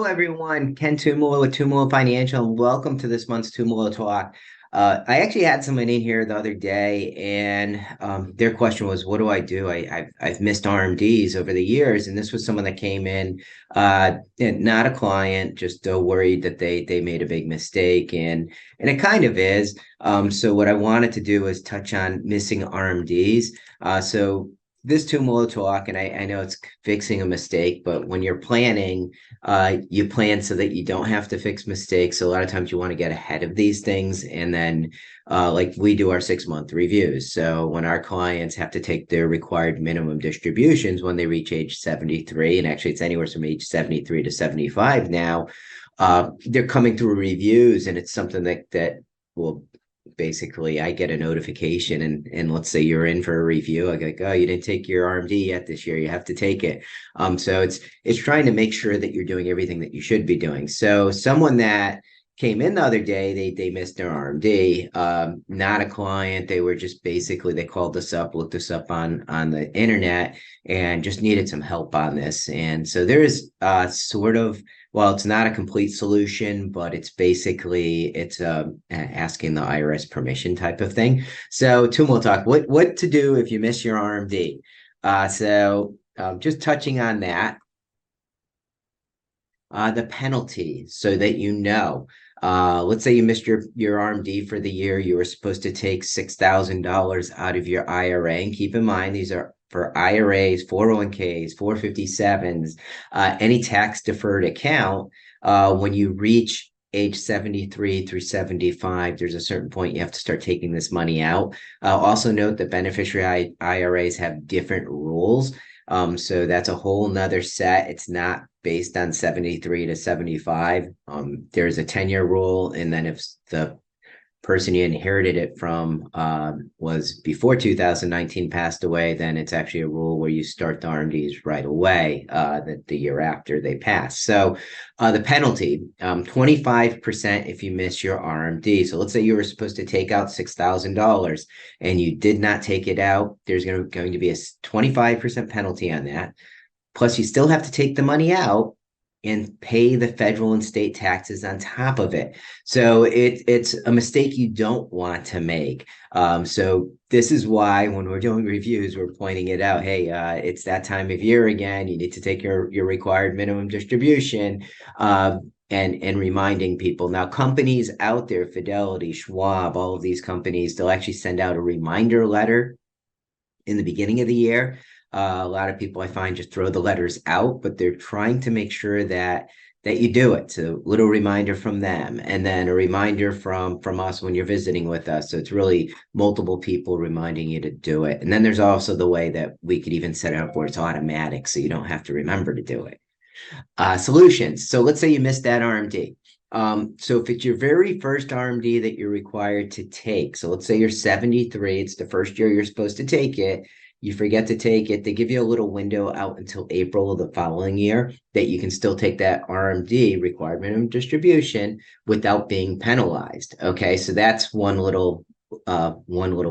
everyone. Ken Tumolo with Tumolo Financial, and welcome to this month's Tumolo Talk. I actually had someone in here the other day, and their question was, "What do I do? I've missed RMDs over the years," and this was someone that came in, and not a client, just worried that they made a big mistake, and it kind of is. So what I wanted to do is touch on missing RMDs. So this Tumolo Talk, and I know it's fixing a mistake, but when you're planning, you plan so that you don't have to fix mistakes. So a lot of times you want to get ahead of these things. And then like we do our 6-month reviews. So when our clients have to take their required minimum distributions when they reach age 73, and actually it's anywhere from age 73 to 75 now, they're coming through reviews, and it's something that will basically I get a notification, and let's say you're in for a review. I go, oh, you didn't take your RMD yet this year. You have to take it. So it's trying to make sure that you're doing everything that you should be doing. So someone that came in the other day, they missed their RMD. Not a client. They were just basically, they called us up, looked us up on the internet, and just needed some help on this. And so there is sort of, well, it's not a complete solution, but it's basically it's asking the IRS permission type of thing. So Tum will talk what to do if you miss your RMD. Just touching on that, the penalty, so that you know. Let's say you missed your RMD for the year. You were supposed to take $6,000 out of your IRA, and keep in mind these are for IRAs, 401ks, 457s, any tax deferred account. When you reach age 73 through 75, there's a certain point you have to start taking this money out. Also note that beneficiary IRAs have different rules. So that's a whole nother set. It's not based on 73 to 75. There's a 10-year rule. And then if the person you inherited it from was before 2019 passed away, then it's actually a rule where you start the RMDs right away, the year after they pass. So the penalty, 25% if you miss your RMD. So let's say you were supposed to take out $6,000 and you did not take it out. There's going to be a 25% penalty on that. Plus, you still have to take the money out and pay the federal and state taxes on top of it. So it's a mistake you don't want to make. So this is why when we're doing reviews, we're pointing it out. Hey, it's that time of year again. You need to take your required minimum distribution, and reminding people. Now, companies out there, Fidelity, Schwab, all of these companies, they'll actually send out a reminder letter in the beginning of the year. A lot of people I find just throw the letters out, but they're trying to make sure that you do it. So a little reminder from them, and then a reminder from us when you're visiting with us. So it's really multiple people reminding you to do it. And then there's also the way that we could even set it up where it's automatic, so you don't have to remember to do it. Solutions. So let's say you missed that RMD. So if it's your very first RMD that you're required to take, so let's say you're 73, it's the first year you're supposed to take it. You forget to take it, they give you a little window out until April of the following year that you can still take that RMD, required minimum distribution, without being penalized. Okay, so that's one little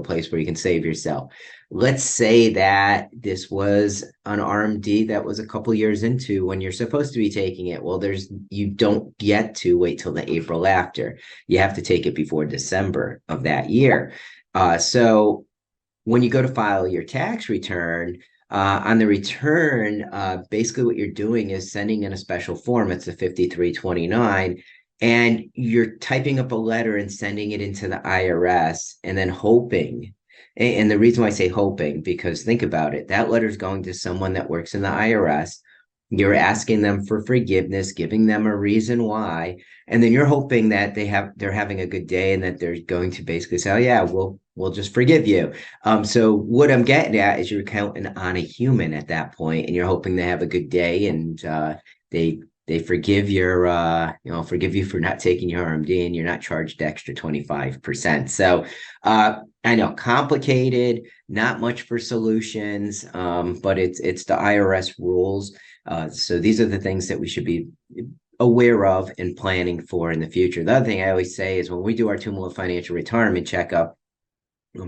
place where you can save yourself. Let's say that this was an RMD that was a couple years into when you're supposed to be taking it. Well, you don't get to wait till the April after. You have to take it before December of that year. So when you go to file your tax return, on the return, basically what you're doing is sending in a special form. It's a 5329, and you're typing up a letter and sending it into the IRS, and then hoping. And the reason why I say hoping, because think about it, that letter is going to someone that works in the IRS. You're asking them for forgiveness, giving them a reason why, and then you're hoping that they're having a good day and that they're going to basically say, "Oh yeah, we'll just forgive you." So what I'm getting at is you're counting on a human at that point, and you're hoping they have a good day, and they forgive forgive you for not taking your RMD, and you're not charged extra 25%. So I know, complicated, not much for solutions, but it's the IRS rules. So these are the things that we should be aware of and planning for in the future. The other thing I always say is when we do our Tumolo financial retirement checkup,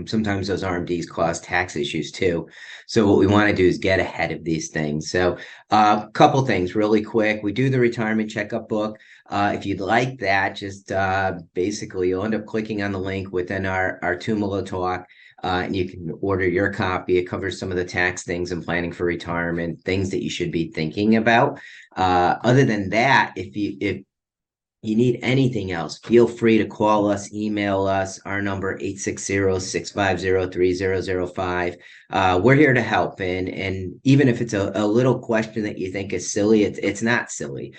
Sometimes those RMDs cause tax issues too. So what we want to do is get ahead of these things. So a couple things really quick. We do the retirement checkup book. If you'd like that, just basically you'll end up clicking on the link within our Tumolo talk. And you can order your copy. It covers some of the tax things and planning for retirement, things that you should be thinking about. Other than that, if you need anything else, feel free to call us, email us. Our number 860-650-3005. We're here to help. And even if it's a little question that you think is silly, it's not silly,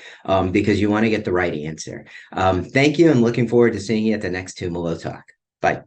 because you want to get the right answer. Thank you, and looking forward to seeing you at the next Tumalo Talk. Bye.